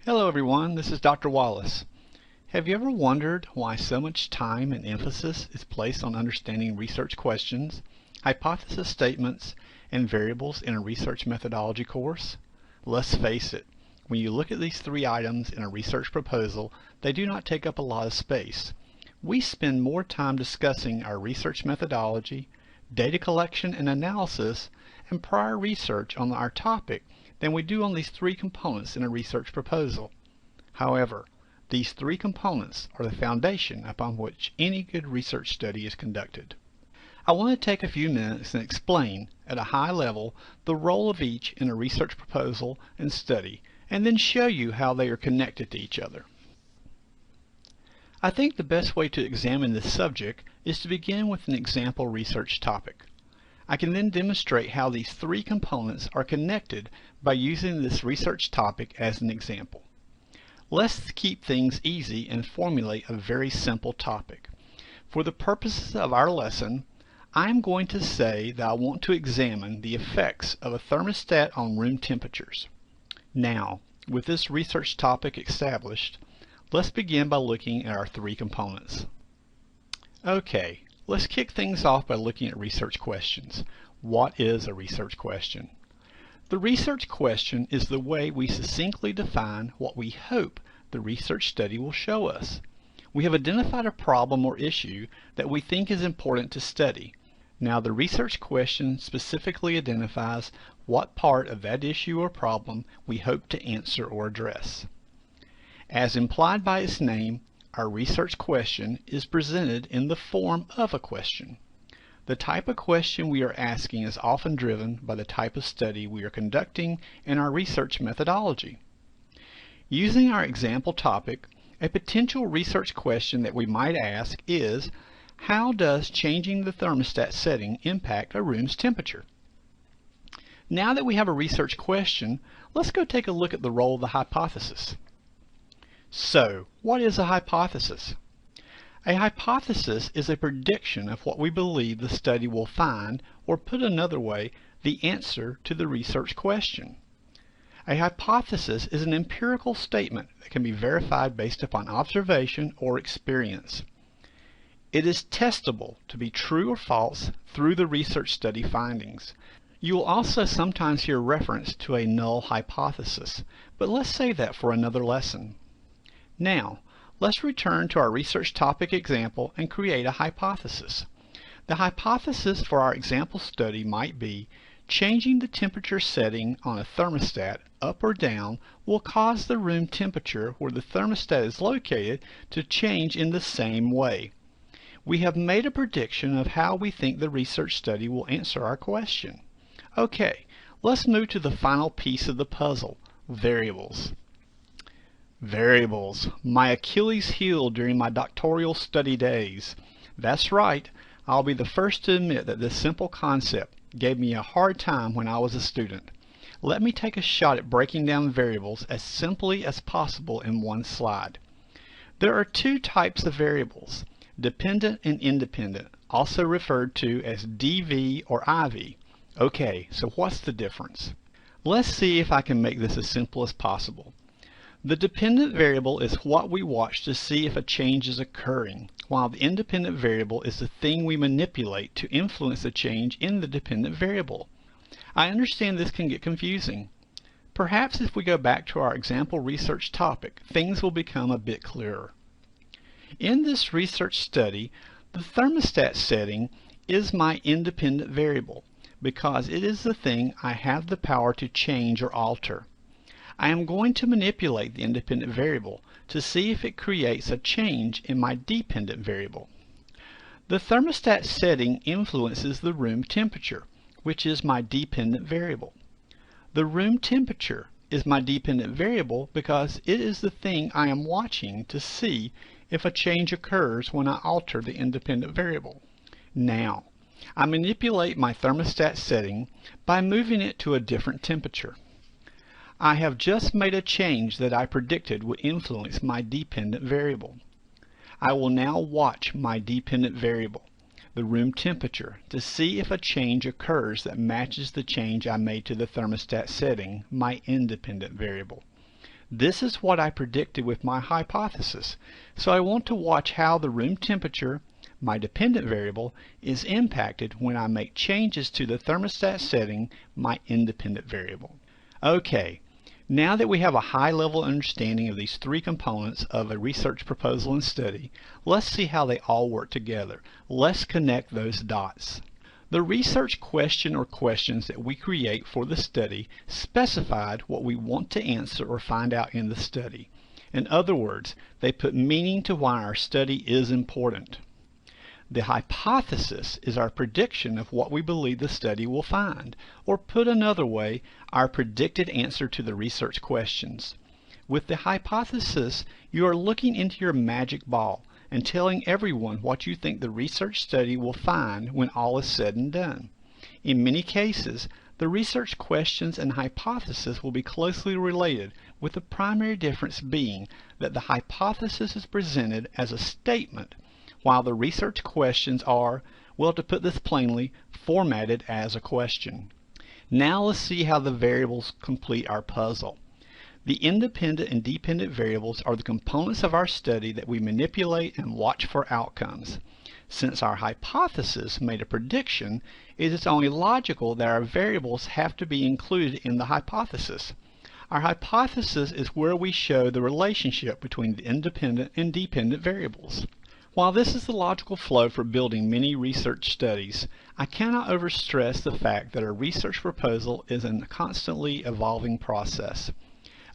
Hello everyone, this is Dr. Wallace. Have you ever wondered why so much time and emphasis is placed on understanding research questions, hypothesis statements, and variables in a research methodology course? Let's face it, when you look at these three items in a research proposal, they do not take up a lot of space. We spend more time discussing our research methodology, data collection and analysis, and prior research on our topic than we do on these three components in a research proposal. However, these three components are the foundation upon which any good research study is conducted. I want to take a few minutes and explain at a high level the role of each in a research proposal and study, and then show you how they are connected to each other. I think the best way to examine this subject is to begin with an example research topic. I can then demonstrate how these three components are connected by using this research topic as an example. Let's keep things easy and formulate a very simple topic. For the purposes of our lesson, I'm going to say that I want to examine the effects of a thermostat on room temperatures. Now, with this research topic established, let's begin by looking at our three components. Okay. Let's kick things off by looking at research questions. What is a research question? The research question is the way we succinctly define what we hope the research study will show us. We have identified a problem or issue that we think is important to study. Now the research question specifically identifies what part of that issue or problem we hope to answer or address. As implied by its name, our research question is presented in the form of a question. The type of question we are asking is often driven by the type of study we are conducting and our research methodology. Using our example topic, a potential research question that we might ask is, how does changing the thermostat setting impact a room's temperature? Now that we have a research question, let's go take a look at the role of the hypothesis. So, what is a hypothesis? A hypothesis is a prediction of what we believe the study will find, or put another way, the answer to the research question. A hypothesis is an empirical statement that can be verified based upon observation or experience. It is testable to be true or false through the research study findings. You will also sometimes hear reference to a null hypothesis, but let's save that for another lesson. Now, let's return to our research topic example and create a hypothesis. The hypothesis for our example study might be, changing the temperature setting on a thermostat up or down will cause the room temperature where the thermostat is located to change in the same way. We have made a prediction of how we think the research study will answer our question. Okay, let's move to the final piece of the puzzle, variables. Variables, my Achilles heel during my doctoral study days. That's right, I'll be the first to admit that this simple concept gave me a hard time when I was a student. Let me take a shot at breaking down variables as simply as possible in one slide. There are two types of variables, dependent and independent, also referred to as DV or IV. Okay, so what's the difference? Let's see if I can make this as simple as possible. The dependent variable is what we watch to see if a change is occurring, while the independent variable is the thing we manipulate to influence a change in the dependent variable. I understand this can get confusing. Perhaps if we go back to our example research topic, things will become a bit clearer. In this research study, the thermostat setting is my independent variable because it is the thing I have the power to change or alter. I am going to manipulate the independent variable to see if it creates a change in my dependent variable. The thermostat setting influences the room temperature, which is my dependent variable. The room temperature is my dependent variable because it is the thing I am watching to see if a change occurs when I alter the independent variable. Now, I manipulate my thermostat setting by moving it to a different temperature. I have just made a change that I predicted would influence my dependent variable. I will now watch my dependent variable, the room temperature, to see if a change occurs that matches the change I made to the thermostat setting, my independent variable. This is what I predicted with my hypothesis, so I want to watch how the room temperature, my dependent variable, is impacted when I make changes to the thermostat setting, my independent variable. Okay, now that we have a high-level understanding of these three components of a research proposal and study, let's see how they all work together. Let's connect those dots. The research question or questions that we create for the study specified what we want to answer or find out in the study. In other words, they put meaning to why our study is important. The hypothesis is our prediction of what we believe the study will find, or put another way, our predicted answer to the research questions. With the hypothesis, you are looking into your magic ball and telling everyone what you think the research study will find when all is said and done. In many cases, the research questions and hypothesis will be closely related, with the primary difference being that the hypothesis is presented as a statement, while the research questions are, well, to put this plainly, formatted as a question. Now let's see how the variables complete our puzzle. The independent and dependent variables are the components of our study that we manipulate and watch for outcomes. Since our hypothesis made a prediction, it is only logical that our variables have to be included in the hypothesis. Our hypothesis is where we show the relationship between the independent and dependent variables. While this is the logical flow for building many research studies, I cannot overstress the fact that a research proposal is a constantly evolving process.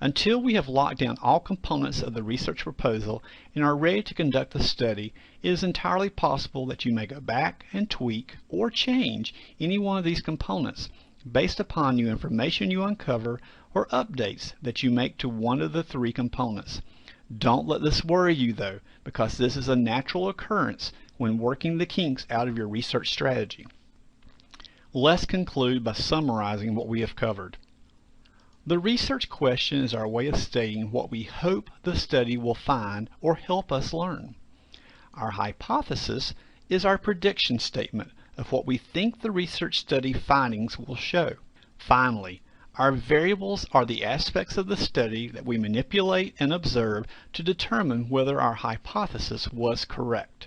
Until we have locked down all components of the research proposal and are ready to conduct the study, it is entirely possible that you may go back and tweak or change any one of these components based upon new information you uncover or updates that you make to one of the three components. Don't let this worry you though, because this is a natural occurrence when working the kinks out of your research strategy. Let's conclude by summarizing what we have covered. The research question is our way of stating what we hope the study will find or help us learn. Our hypothesis is our prediction statement of what we think the research study findings will show. Finally, our variables are the aspects of the study that we manipulate and observe to determine whether our hypothesis was correct.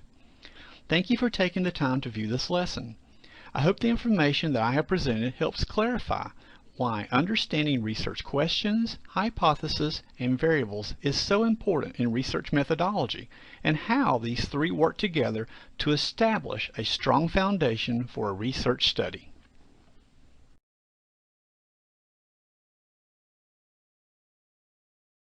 Thank you for taking the time to view this lesson. I hope the information that I have presented helps clarify why understanding research questions, hypotheses, and variables is so important in research methodology, and how these three work together to establish a strong foundation for a research study.